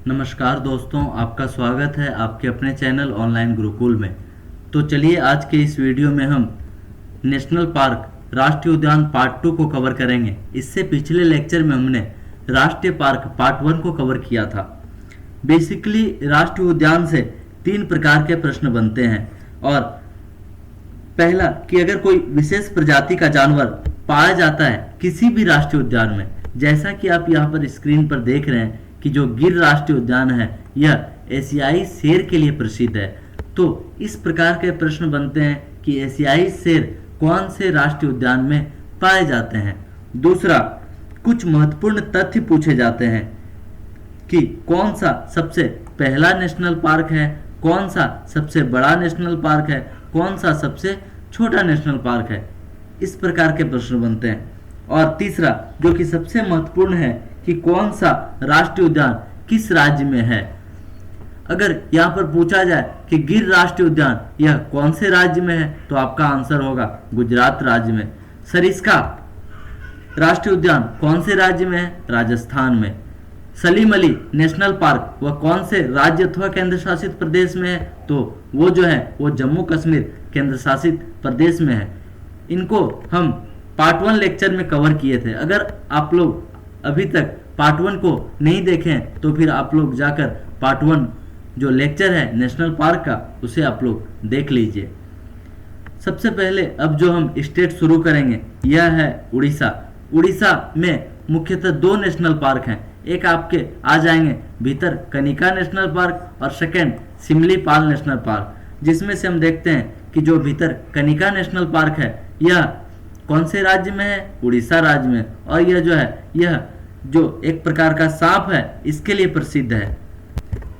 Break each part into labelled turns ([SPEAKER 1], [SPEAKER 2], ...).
[SPEAKER 1] नमस्कार दोस्तों, आपका स्वागत है आपके अपने चैनल ऑनलाइन गुरुकुल में। तो चलिए आज के इस वीडियो में हम नेशनल पार्क राष्ट्रीय उद्यान पार्ट 2 को कवर करेंगे। इससे पिछले लेक्चर में हमने राष्ट्रीय पार्क पार्ट 1 को कवर किया था। बेसिकली राष्ट्रीय उद्यान से 3 प्रकार के प्रश्न बनते हैं। और पहला कि अगर कोई विशेष प्रजाति का जानवर पाया जाता है किसी भी राष्ट्रीय उद्यान में, जैसा कि आप यहाँ पर स्क्रीन पर देख रहे हैं कि जो गिर राष्ट्रीय उद्यान है यह एशियाई शेर के लिए प्रसिद्ध है। तो इस प्रकार के प्रश्न बनते हैं कि एशियाई शेर कौन से राष्ट्रीय उद्यान में पाए जाते हैं। दूसरा, कुछ महत्वपूर्ण तथ्य पूछे जाते हैं कि कौन सा सबसे पहला नेशनल पार्क है, कौन सा सबसे बड़ा नेशनल पार्क है, कौन सा सबसे छोटा नेशनल पार्क है। इस प्रकार के प्रश्न बनते हैं। और तीसरा जो कि सबसे महत्वपूर्ण है कि कौन सा राष्ट्रीय उद्यान किस राज्य में है। अगर यहाँ पर पूछा जाए कि गिर राष्ट्रीय उद्यान यह कौन से राज्य में है तो आपका आंसर होगा गुजरात राज्य में। सरिस्का राष्ट्रीय उद्यान कौन से राज्य में है, राजस्थान में। सलीम अली नेशनल पार्क वह कौन से राज्य अथवा केंद्र शासित प्रदेश में है, तो वो जो है वो जम्मू कश्मीर केंद्र शासित प्रदेश में है। इनको हम पार्ट 1 लेक्चर में कवर किए थे। अगर आप लोग अभी तक पार्ट 1 को नहीं देखें तो फिर आप लोग जाकर पार्ट 1 जो लेक्चर है नेशनल पार्क का उसे आप लोग देख लीजिए। सबसे पहले अब जो हम स्टेट शुरू करेंगे यह है उड़ीसा। उड़ीसा में मुख्यतः 2 नेशनल पार्क हैं। एक आपके आ जाएंगे भितरकनिका नेशनल पार्क और सेकेंड सिमलीपाल नेशनल पार्क, जिसमें से हम देखते हैं कि जो भितरकनिका नेशनल पार्क है यह कौन से राज्य में है, उड़ीसा राज्य में। और यह जो है यह जो एक प्रकार का सांप है इसके लिए प्रसिद्ध है।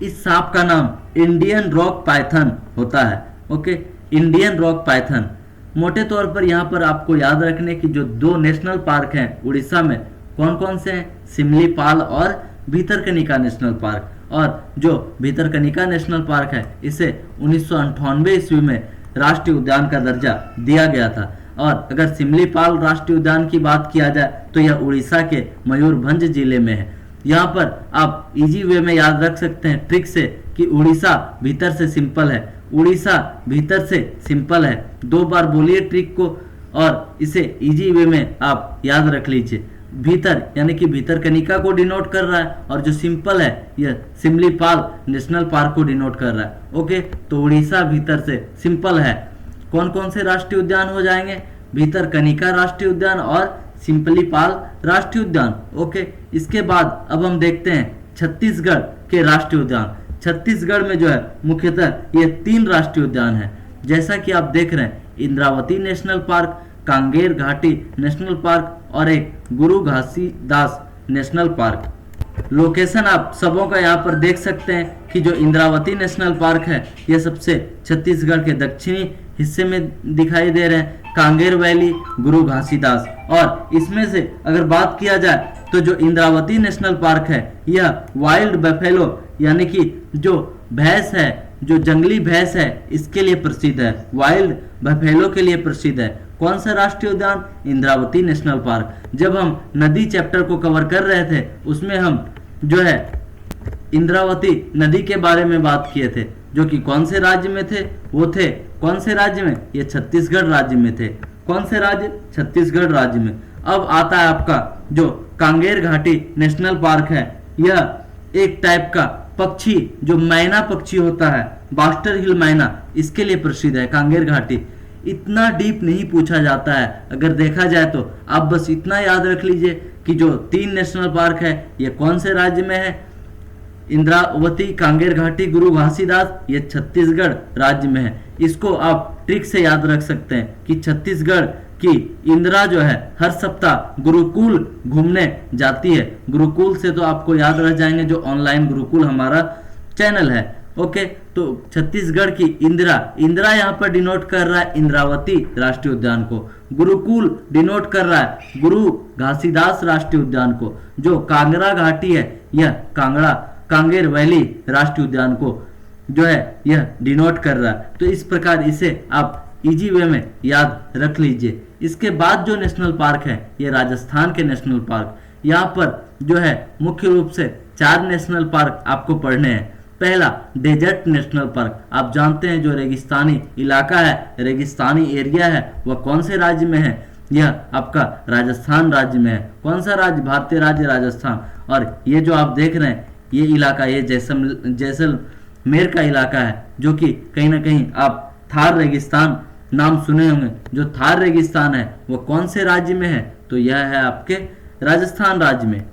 [SPEAKER 1] इस सांप का नाम इंडियन रॉक पाइथन होता है। Okay, Indian rock Python. मोटे तौर पर यहाँ पर आपको याद रखने की जो 2 नेशनल पार्क हैं उड़ीसा में कौन कौन से हैं, सिमलीपाल और भितरकनिका नेशनल पार्क। और जो भितरकनिका नेशनल पार्क है इसे 1998 ईस्वी में राष्ट्रीय उद्यान का दर्जा दिया गया था। और अगर सिमलीपाल राष्ट्रीय उद्यान की बात किया जाए तो यह उड़ीसा के मयूरभंज जिले में है। यहाँ पर आप इजी वे में याद रख सकते हैं ट्रिक से कि उड़ीसा भीतर से सिंपल है, उड़ीसा भीतर से सिंपल है। 2 बार बोलिए ट्रिक को और इसे इजी वे में आप याद रख लीजिए। भीतर यानी कि भितरकनिका को डिनोट कर रहा है और जो सिंपल है यह सिमलीपाल नेशनल पार्क को डिनोट कर रहा है। ओके, तो उड़ीसा भीतर से सिंपल है। कौन कौन से राष्ट्रीय उद्यान हो जाएंगे, भितरकनिका राष्ट्रीय उद्यान और सिमलीपाल राष्ट्रीय उद्यान। ओके, इसके बाद अब हम देखते हैं छत्तीसगढ़ के राष्ट्रीय उद्यान। छत्तीसगढ़ में जो है मुख्यतः ये 3 राष्ट्रीय उद्यान है। जैसा कि आप देख रहे हैं इंद्रावती नेशनल पार्क, कांगेर घाटी नेशनल पार्क और एक गुरु घासीदास नेशनल पार्क। लोकेशन आप सबों का यहाँ पर देख सकते हैं कि जो इंद्रावती नेशनल पार्क है यह सबसे छत्तीसगढ़ के दक्षिणी हिस्से में दिखाई दे रहे हैं, कांगेर वैली, गुरु घासीदास। और इसमें से अगर बात किया जाए तो जो इंद्रावती नेशनल पार्क है यह वाइल्ड बफेलो यानी कि जो भैंस है, जो जंगली भैंस है इसके लिए प्रसिद्ध है, वाइल्ड बफेलो के लिए प्रसिद्ध है। कौन सा राष्ट्रीय उद्यान, इंद्रावती नेशनल पार्क। जब हम नदी चैप्टर को कवर कर रहे थे उसमें हम जो है इंद्रावती नदी के बारे में बात किए थे, जो कि कौन से राज्य में थे, वो थे कौन से राज्य में, ये छत्तीसगढ़ राज्य में थे। कौन से राज्य, छत्तीसगढ़ राज्य में। अब आता है आपका जो कांगेर घाटी नेशनल पार्क है। यह एक टाइप का पक्षी जो मैना पक्षी होता है, बास्टर हिल मैना, इसके लिए प्रसिद्ध है कांगेर घाटी। इतना डीप नहीं पूछा जाता है, अगर देखा जाए तो आप बस इतना याद रख लीजिए कि जो 3 नेशनल पार्क है ये कौन से राज्य में है, इंद्रावती, कांगेर घाटी, गुरु घासीदास, ये छत्तीसगढ़ राज्य में है। इसको आप ट्रिक से याद रख सकते हैं कि छत्तीसगढ़ की इंदिरा जो है हर सप्ताह गुरुकुल घूमने जाती है। गुरुकुल से तो आपको याद रह जाएंगे जो ऑनलाइन गुरुकुल हमारा चैनल है। ओके, तो छत्तीसगढ़ की इंदिरा यहाँ पर डिनोट कर रहा है इंद्रावती राष्ट्रीय उद्यान को, गुरुकुल डिनोट कर रहा है गुरु घासीदास राष्ट्रीय उद्यान को, जो कांगड़ा घाटी है यह कांगेर वैली राष्ट्रीय उद्यान को जो है यह डिनोट कर रहा है। तो इस प्रकार इसे आप इजी वे में याद रख लीजिए। इसके बाद जो नेशनल पार्क है ये राजस्थान के नेशनल पार्क। यहाँ पर जो है मुख्य रूप से 4 नेशनल पार्क आपको पढ़ने हैं। पहला डेजर्ट नेशनल पार्क, आप जानते हैं जो रेगिस्तानी इलाका है, रेगिस्तानी एरिया है, वह कौन से राज्य में है? यह आपका राजस्थान राज्य में है। कौन सा राज्य? भारतीय राज्य राजस्थान। और ये जो आप देख रहे हैं ये इलाका, ये जैसलमेर का इलाका है, जो कि कहीं ना कहीं आप थार रेगिस्तान नाम सुने होंगे। जो थार रेगिस्तान है वो कौन से राज्य में है? तो यह है आपके राजस्थान राज्य में।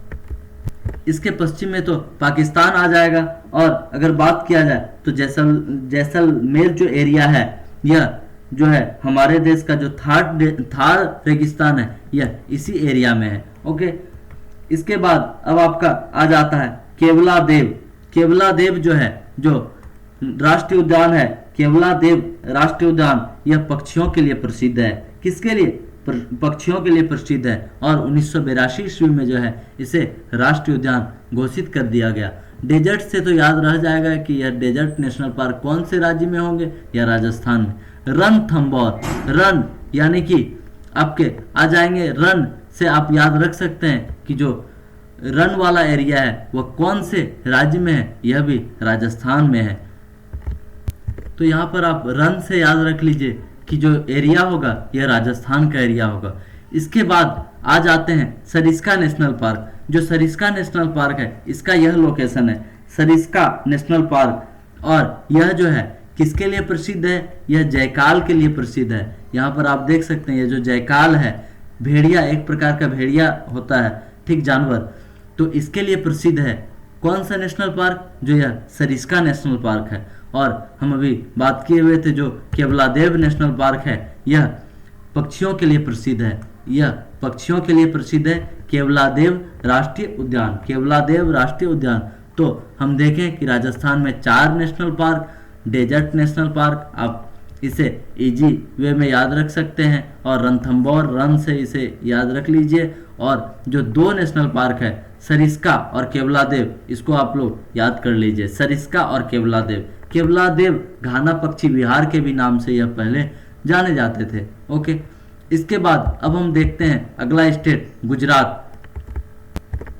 [SPEAKER 1] इसके पश्चिम में तो पाकिस्तान आ जाएगा। और अगर बात किया जाए तो जैसलमेर जो एरिया है, यह जो है हमारे देश का जो थार रेगिस्तान है, यह इसी एरिया में है। ओके, इसके बाद अब आपका आ जाता है केवला देव। केवला देव जो है, जो राष्ट्रीय उद्यान है, केवला देव राष्ट्रीय उद्यान, यह पक्षियों के लिए प्रसिद्ध है। किसके लिए? पक्षियों के लिए प्रसिद्ध है। और 1982 ईस्वी में जो है इसे राष्ट्रीय उद्यान घोषित कर दिया गया। डेजर्ट से तो याद रह जाएगा कि यह डेजर्ट नेशनल पार्क कौन से राज्य में होंगे? या राजस्थान में। रणथंभौर, रन यानी कि आपके आ जाएंगे, रन से आप याद रख सकते हैं कि जो रन वाला एरिया है वह कौन से राज्य में है? यह भी राजस्थान में है। तो यहाँ पर आप रन से याद रख लीजिए कि जो एरिया होगा यह राजस्थान का एरिया होगा। इसके बाद आ जाते हैं सरिस्का नेशनल पार्क। जो सरिस्का नेशनल पार्क है इसका यह लोकेशन है, सरिस्का नेशनल पार्क। और यह जो है किसके लिए प्रसिद्ध है? यह जयकाल के लिए प्रसिद्ध है। यहाँ पर आप देख सकते हैं ये जो जयकाल है, भेड़िया, एक प्रकार का भेड़िया होता है, ठीक, जानवर, तो इसके लिए प्रसिद्ध है। कौन सा नेशनल पार्क? जो यह सरिस्का नेशनल पार्क है। और हम अभी बात किए हुए थे जो केवलादेव नेशनल पार्क है, यह पक्षियों के लिए प्रसिद्ध है। यह पक्षियों के लिए प्रसिद्ध है, केवलादेव राष्ट्रीय उद्यान, केवलादेव राष्ट्रीय उद्यान। तो हम देखें कि राजस्थान में 4 national park, desert national park, आप इसे इजी वे में याद रख सकते हैं। और रणथंभौर, रन से इसे याद रख लीजिए। और जो 2 नेशनल पार्क है, सरिस्का और केवलादेव, इसको आप लोग याद कर लीजिए, सरिस्का और केवलादेव। केवलादेव घाना पक्षी विहार के भी नाम से यह पहले जाने जाते थे। ओके, इसके बाद अब हम देखते हैं अगला स्टेट गुजरात।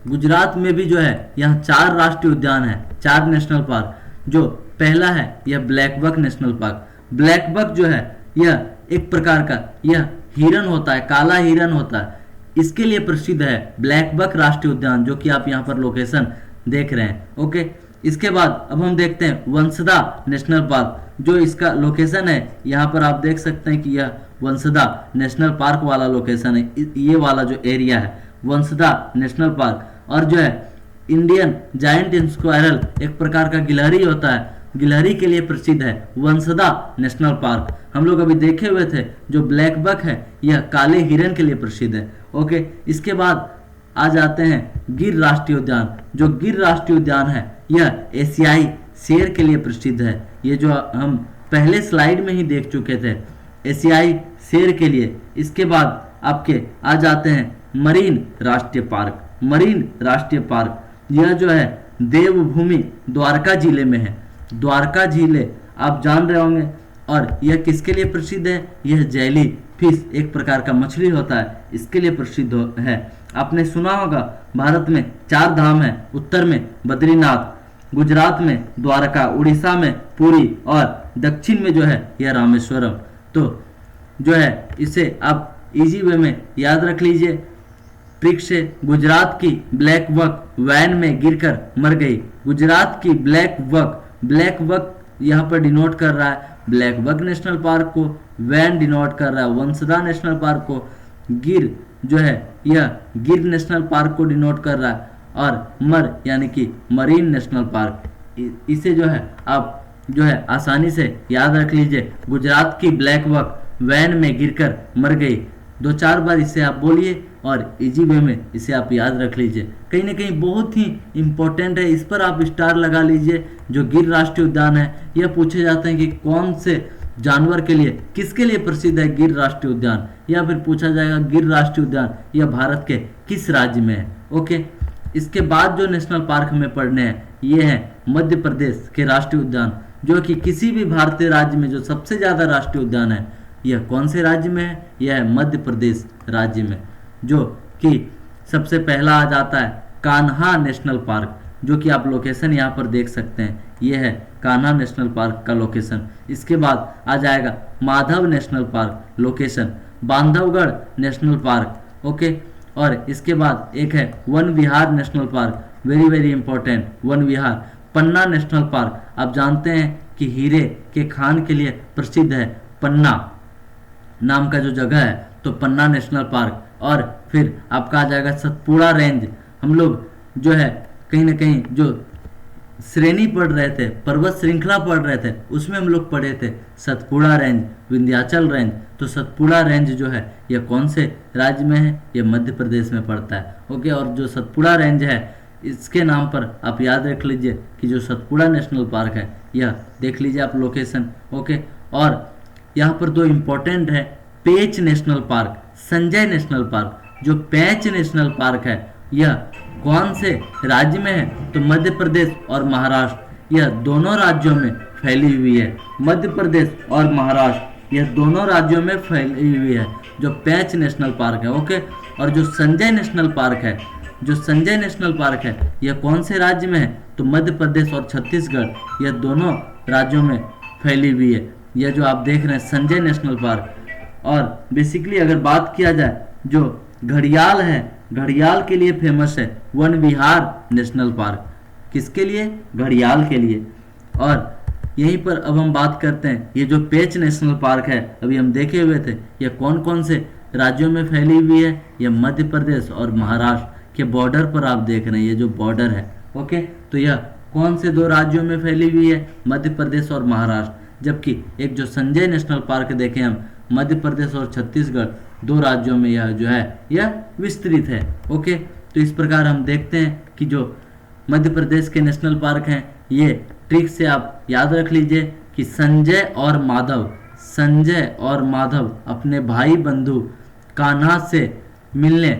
[SPEAKER 1] गुजरात में भी जो है यहाँ 4 राष्ट्रीय उद्यान है, 4 नेशनल पार्क। जो पहला है यह blackbuck national park. Blackbuck जो है यह एक प्रकार का यह हिरन होता है, काला हिरन होता है, इसके लिए प्रसिद्ध है ब्लैक बक राष्ट्रीय उद्यान, जो कि आप यहाँ पर लोकेशन देख रहे हैं। ओके, इसके बाद अब हम देखते हैं वंसदा नेशनल पार्क। जो इसका लोकेशन है यहाँ पर आप देख सकते हैं कि यह वंसदा नेशनल पार्क वाला लोकेशन है, ये वाला जो एरिया है वंसदा नेशनल पार्क। और जो है इंडियन जायंट स्क्वायरल, एक प्रकार का गिलहरी होता है, गिलहरी के लिए प्रसिद्ध है वंसदा नेशनल पार्क। हम लोग अभी देखे हुए थे जो ब्लैक बक है यह काले हिरन के लिए प्रसिद्ध है। ओके, इसके बाद आ जाते हैं गिर राष्ट्रीय उद्यान। जो गिर राष्ट्रीय उद्यान है यह एशियाई शेर के लिए प्रसिद्ध है। ये जो हम पहले स्लाइड में ही देख चुके थे, एशियाई शेर के लिए। इसके बाद आपके आ जाते हैं मरीन राष्ट्रीय पार्क। मरीन राष्ट्रीय पार्क यह जो है देवभूमि द्वारका जिले में है। द्वारका जिले आप जान रहे होंगे। और यह किसके लिए प्रसिद्ध है? यह जेली फिश, एक प्रकार का मछली होता है, इसके लिए प्रसिद्ध है। आपने सुना होगा भारत में 4 धाम है, उत्तर में बद्रीनाथ, गुजरात में द्वारका, उड़ीसा में पुरी और दक्षिण में जो है यह रामेश्वरम। तो जो है इसे आप इजी वे में याद रख लीजिए, ट्रिक से। गुजरात की ब्लैक बक वैन में गिरकर मर गई। गुजरात की ब्लैक बक, ब्लैक बक यहाँ पर डिनोट कर रहा है ब्लैक बक नेशनल पार्क को, वैन डिनोट कर रहा है वंसदा नेशनल पार्क को, गिर जो है यह गिर नेशनल पार्क को डिनोट कर रहा है, और मर यानी कि मरीन नेशनल पार्क। इसे जो है आप जो है आसानी से याद रख लीजिए, गुजरात की ब्लैक बक वैन में गिरकर मर गई। 2-4 बार इसे आप बोलिए और इजी वे में इसे आप याद रख लीजिए। कहीं ना कहीं बहुत ही इंपॉर्टेंट है, इस पर आप स्टार लगा लीजिए। जो गिर राष्ट्रीय उद्यान है यह पूछे जाते हैं कि कौन से जानवर के लिए, किसके लिए प्रसिद्ध है गिर राष्ट्रीय उद्यान, या फिर पूछा जाएगा गिर राष्ट्रीय उद्यान यह भारत के किस राज्य में है। ओके, इसके बाद जो नेशनल पार्क हमें पढ़ने हैं ये है मध्य प्रदेश के राष्ट्रीय उद्यान, जो कि किसी भी भारतीय राज्य में जो सबसे ज्यादा राष्ट्रीय उद्यान है यह कौन से राज्य में है? यह है मध्य प्रदेश राज्य में। जो कि सबसे पहला आ जाता है कान्हा नेशनल पार्क। जो कि आप लोकेशन यहाँ पर देख सकते हैं, ये है कान्हा नेशनल पार्क का लोकेशन। इसके बाद आ जाएगा Madhav national park location, Bandhavgarh national park, okay. और इसके बाद एक है Van Vihar national park, very very important, Van Vihar. Panna national park, आप जानते हैं कि हीरे के खान के लिए प्रसिद्ध है, पन्ना नाम का जो जगह है, तो पन्ना नेशनल पार्क। और फिर आपका आ जाएगा सतपुड़ा रेंज। हम लोग जो है कहीं ना कहीं जो श्रेणी पढ़ रहे थे, पर्वत श्रृंखला पढ़ रहे थे, उसमें हम लोग पढ़े थे सतपुड़ा रेंज, विंध्याचल रेंज। तो सतपुड़ा रेंज जो है यह कौन से राज्य में है? यह मध्य प्रदेश में पड़ता है, ओके। और जो सतपुड़ा रेंज है, इसके नाम पर आप याद रख लीजिए कि जो सतपुड़ा नेशनल पार्क है, यह देख लीजिए आप लोकेशन, ओके। और यहाँ पर दो इम्पोर्टेंट है, Pench national park, Sanjay national park. जो पेंच नेशनल पार्क है यह कौन से राज्य में है? तो मध्य प्रदेश और महाराष्ट्र, यह दोनों राज्यों में फैली हुई है। मध्य प्रदेश और महाराष्ट्र, यह दोनों राज्यों में फैली हुई है जो पेंच नेशनल पार्क है, ओके। और जो संजय नेशनल पार्क है, जो संजय नेशनल पार्क है, यह कौन से राज्य में है? तो मध्य प्रदेश और छत्तीसगढ़, यह दोनों राज्यों में फैली हुई है। यह जो आप देख रहे हैं संजय नेशनल पार्क। और बेसिकली अगर बात किया जाए, जो घड़ियाल है, घड़ियाल के लिए फेमस है वन विहार नेशनल पार्क। किसके लिए? घड़ियाल के लिए। और यहीं पर अब हम बात करते हैं, ये जो पेंच नेशनल पार्क है, अभी हम देखे हुए थे, यह कौन कौन से राज्यों में फैली हुई है? यह मध्य प्रदेश और महाराष्ट्र के बॉर्डर पर आप देख रहे हैं, ये जो बॉर्डर है, ओके। तो यह कौन से दो राज्यों में फैली हुई है? मध्य प्रदेश और महाराष्ट्र। जबकि एक जो संजय नेशनल पार्क देखें हम, मध्य प्रदेश और छत्तीसगढ़, दो राज्यों में यह जो है यह विस्तृत है, ओके। तो इस प्रकार हम देखते हैं कि जो मध्य प्रदेश के नेशनल पार्क हैं, ये ट्रिक से आप याद रख लीजिए कि संजय और माधव, संजय और माधव अपने भाई बंधु कान्हा से मिलने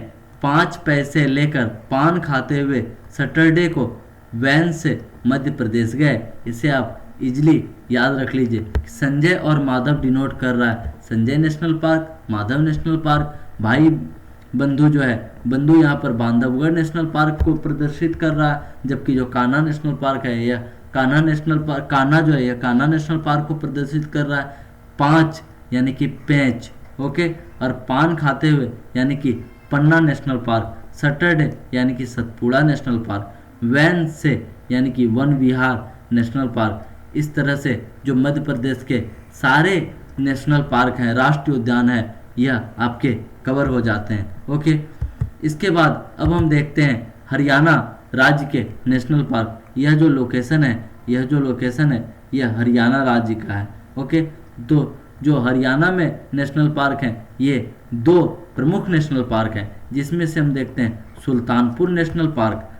[SPEAKER 1] 5 पैसे लेकर पान खाते हुए सैटरडे को वैन से मध्य प्रदेश गए। इसे आप इजली याद रख लीजिए। संजय और माधव डिनोट कर रहा है Sanjay national park, Madhav national park. भाई बंधु जो है, बंधु यहाँ पर बांधवगढ़ नेशनल पार्क को प्रदर्शित कर रहा है, जबकि जो कान्हा नेशनल पार्क है, यह कान्हा नेशनल पार्क, कान्हा जो है यह कान्हा नेशनल पार्क को प्रदर्शित कर रहा है। 5 यानी कि पेंच, ओके। और पान खाते हुए यानी कि पन्ना नेशनल पार्क, सैटरडे यानी कि सतपुड़ा नेशनल पार्क, वैन से यानी कि वन विहार नेशनल पार्क। इस तरह से जो मध्य प्रदेश के सारे नेशनल पार्क हैं, राष्ट्रीय उद्यान है, यह आपके कवर हो जाते हैं, ओके। इसके बाद अब हम देखते हैं हरियाणा राज्य के नेशनल पार्क। यह जो लोकेशन है, यह जो लोकेशन है, यह हरियाणा राज्य का है, ओके। तो जो हरियाणा में नेशनल पार्क हैं, ये 2 प्रमुख नेशनल पार्क हैं, जिसमें से हम देखते हैं सुल्तानपुर नेशनल पार्क।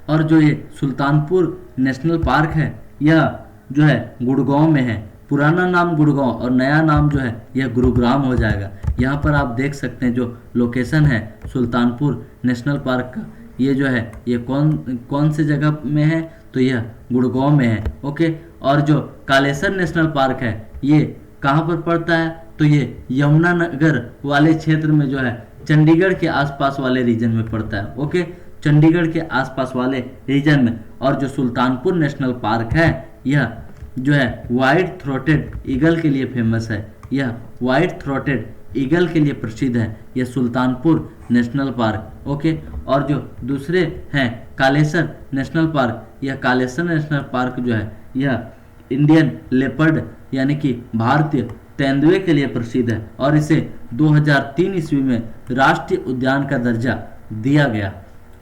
[SPEAKER 1] और जो ये सुल्तानपुर नेशनल पार्क है, यह जो है गुड़गांव में है। पुराना नाम गुड़गांव और नया नाम जो है यह गुरुग्राम हो जाएगा। यहाँ पर आप देख सकते हैं जो लोकेशन है सुल्तानपुर नेशनल पार्क का, ये जो है ये कौन से जगह में है? तो यह गुड़गांव में है, ओके। और जो कालेसर नेशनल पार्क है, ये कहाँ पर पड़ता है? तो ये यमुनानगर वाले क्षेत्र में जो है चंडीगढ़ के आसपास वाले रीजन में पड़ता है, ओके। चंडीगढ़ के आसपास वाले रीजन में। और जो सुल्तानपुर नेशनल पार्क है, यह जो है वाइट थ्रोटेड ईगल के लिए फेमस है। यह वाइट थ्रोटेड ईगल के लिए प्रसिद्ध है, यह सुल्तानपुर नेशनल पार्क, ओके। और जो दूसरे हैं कालेसर नेशनल पार्क, यह कालेसर नेशनल पार्क जो है यह इंडियन लेपर्ड यानी कि भारतीय तेंदुए के लिए प्रसिद्ध है, और इसे 2003 ईस्वी में राष्ट्रीय उद्यान का दर्जा दिया गया।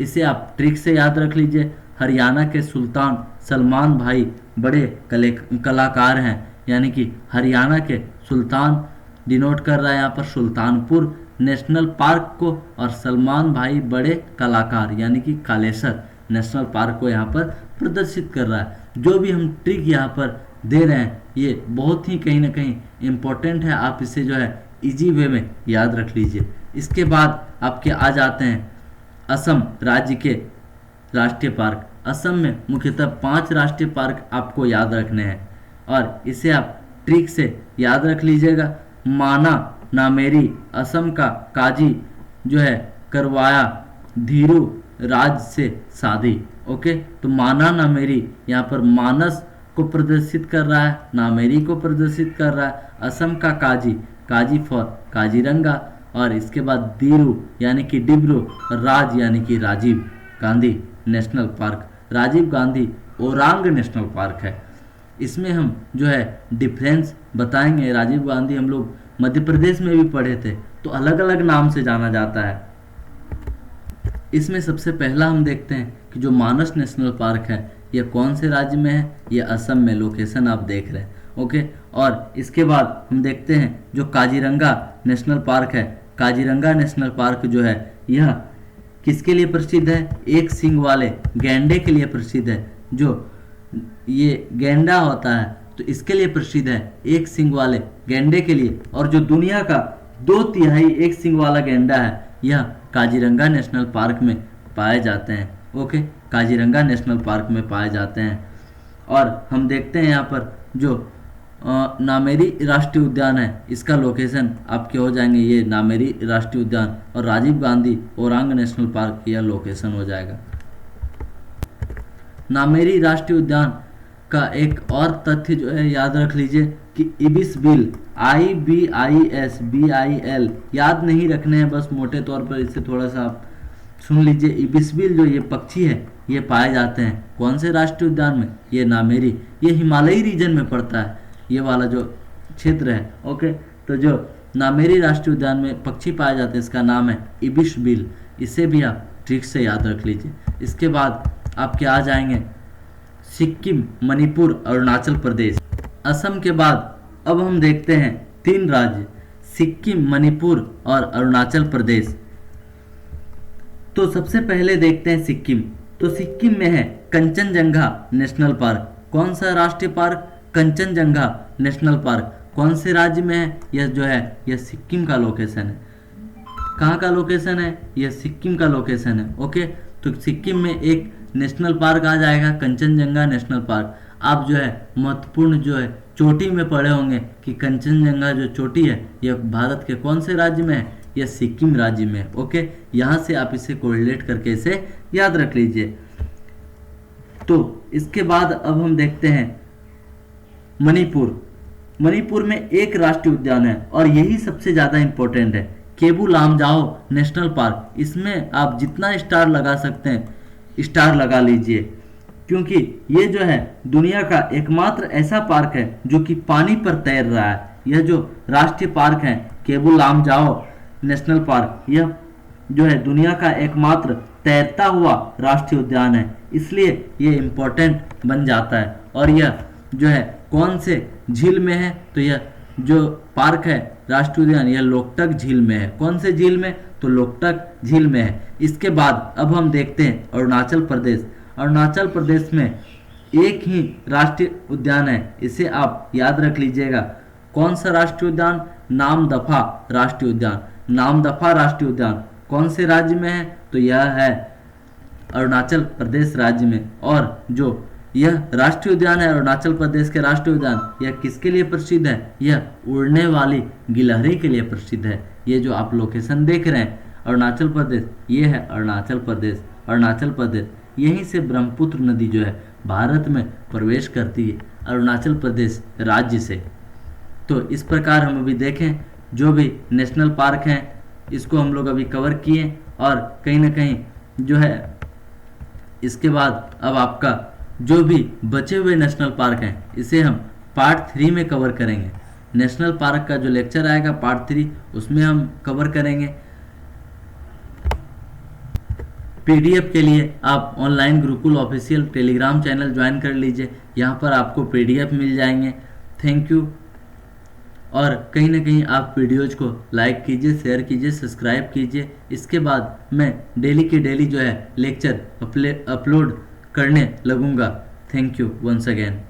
[SPEAKER 1] इसे आप ट्रिक से याद रख लीजिए। हरियाणा के सुल्तान सलमान भाई बड़े कलाकार हैं, यानी कि हरियाणा के सुल्तान डिनोट कर रहा है यहाँ पर सुल्तानपुर नेशनल पार्क को, और सलमान भाई बड़े कलाकार यानी कि कालेसर नेशनल पार्क को यहाँ पर प्रदर्शित कर रहा है। जो भी हम ट्रिक यहाँ पर दे रहे हैं, ये बहुत ही कहीं ना कहीं इम्पोर्टेंट है। आप इसे जो है इजी वे में याद रख लीजिए। इसके बाद आपके आ जाते हैं असम राज्य के राष्ट्रीय पार्क। असम में मुख्यतः 5 राष्ट्रीय पार्क आपको याद रखने हैं, और इसे आप ट्रिक से याद रख लीजिएगा। माना, नामेरी, असम का काजी जो है करवाया, धीरू राज से शादी। ओके, तो माना ना मेरी यहाँ पर मानस को प्रदर्शित कर रहा है, नामेरी को प्रदर्शित कर रहा है। असम का काजी, काजी फॉर काजीरंगा, और इसके बाद दीरू यानी कि डिब्रू, राज यानी कि Rajiv Gandhi national park. Rajiv Gandhi Orang national park है। इसमें हम जो है डिफरेंस बताएंगे। राजीव गांधी हम लोग मध्य प्रदेश में भी पढ़े थे, तो अलग अलग नाम से जाना जाता है। इसमें सबसे पहला हम देखते हैं कि जो मानस नेशनल पार्क है यह कौन से राज्य में है। यह असम में, लोकेशन आप देख रहे हैं। ओके, और इसके बाद हम देखते हैं जो काजीरंगा नेशनल पार्क है। काजीरंगा नेशनल पार्क जो है यह किसके लिए प्रसिद्ध है? एक सींग वाले गैंडे के लिए प्रसिद्ध है। जो ये गैंडा होता है तो इसके लिए प्रसिद्ध है, एक सींग वाले गैंडे के लिए। और जो दुनिया का 2/3 एक सींग वाला गैंडा है यह काजीरंगा नेशनल पार्क में पाए जाते हैं। ओके, काजीरंगा नेशनल पार्क में पाए जाते हैं। और हम देखते हैं यहाँ पर जो नामेरी राष्ट्रीय उद्यान है, इसका लोकेशन आपके हो जाएंगे ये नामेरी राष्ट्रीय उद्यान, और राजीव गांधी ओरांग नेशनल पार्क यह लोकेशन हो जाएगा। नामेरी राष्ट्रीय उद्यान का एक और तथ्य जो है याद रख लीजिए कि इबिस बिल, IBISBIL याद नहीं रखने हैं, बस मोटे तौर पर इसे थोड़ा सा आप सुन लीजिए। इबिस बिल जो ये पक्षी है ये पाए जाते हैं कौन से राष्ट्रीय उद्यान में? ये नामेरी, ये हिमालयी रीजन में पड़ता है, ये वाला जो क्षेत्र है। ओके, तो जो नामेरी राष्ट्रीय उद्यान में पक्षी पाए जाते हैं इसका नाम है इबिस बिल। इसे भी आप ठीक से याद रख लीजिए। इसके बाद आपके आ जाएंगे सिक्किम, मणिपुर, अरुणाचल प्रदेश। असम के बाद अब हम देखते हैं 3 राज्य, सिक्किम, मणिपुर और अरुणाचल प्रदेश। तो सबसे पहले देखते हैं सिक्किम। तो सिक्किम में है कंचनजंगा नेशनल पार्क। कौन सा राष्ट्रीय पार्क? Kanchenjunga national park. कौन से राज्य में है? यह जो है यह सिक्किम का लोकेशन है। कहाँ का लोकेशन है? यह सिक्किम का लोकेशन है। ओके, तो सिक्किम में एक नेशनल पार्क आ जाएगा कंचनजंगा नेशनल पार्क। आप जो है महत्वपूर्ण जो है चोटी में पढ़े होंगे कि कंचनजंगा जो चोटी है यह भारत के कौन से राज्य में है? यह सिक्किम राज्य में है। ओके, यहाँ से आप इसे कोरिलेट करके इसे याद रख लीजिए। तो इसके बाद अब हम देखते हैं मणिपुर। मणिपुर में एक राष्ट्रीय उद्यान है और यही सबसे ज्यादा इंपॉर्टेंट है, केबू लामजाओ नेशनल पार्क। इसमें आप जितना स्टार लगा सकते हैं स्टार लगा लीजिए, क्योंकि ये जो है दुनिया का एकमात्र ऐसा पार्क है जो कि पानी पर तैर रहा है। यह जो राष्ट्रीय पार्क है केबू लामजाओ नेशनल पार्क, यह जो है दुनिया का एकमात्र तैरता हुआ राष्ट्रीय उद्यान है, इसलिए ये इम्पोर्टेंट बन जाता है। और यह जो है कौन से झील में है? तो यह जो पार्क है राष्ट्रीय उद्यान यह लोकटक झील में है। कौन से झील में? तो लोकटक झील में है। इसके बाद अब हम देखते हैं अरुणाचल प्रदेश। अरुणाचल प्रदेश में एक ही राष्ट्रीय उद्यान है, इसे आप याद रख लीजिएगा। कौन सा राष्ट्रीय उद्यान? नामदफा राष्ट्रीय उद्यान। नामदफा राष्ट्रीय उद्यान कौन से राज्य में है? तो यह है अरुणाचल प्रदेश राज्य में। और जो यह राष्ट्रीय उद्यान है अरुणाचल प्रदेश के राष्ट्रीय उद्यान, यह किसके लिए प्रसिद्ध है? यह उड़ने वाली गिलहरी के लिए प्रसिद्ध है। ये जो आप लोकेशन देख रहे हैं अरुणाचल प्रदेश, ये है अरुणाचल प्रदेश। अरुणाचल प्रदेश, यहीं से ब्रह्मपुत्र नदी जो है भारत में प्रवेश करती है अरुणाचल प्रदेश राज्य से। तो इस प्रकार हम अभी देखें जो भी नेशनल पार्क हैं इसको हम लोग अभी कवर किए, और कहीं ना कहीं जो है इसके बाद अब आपका जो भी बचे हुए नेशनल पार्क हैं इसे हम पार्ट 3 में कवर करेंगे। नेशनल पार्क का जो लेक्चर आएगा पार्ट 3 उसमें हम कवर करेंगे। पीडीएफ के लिए आप online Gurukul official Telegram channel join कर लीजिए, यहाँ पर आपको पीडीएफ मिल जाएंगे। Thank you. और कहीं ना कहीं आप वीडियोज को लाइक कीजिए, शेयर कीजिए, सब्सक्राइब कीजिए। इसके बाद मैं डेली के डेली जो है लेक्चर अपलोड करने लगूंगा। Thank you once again.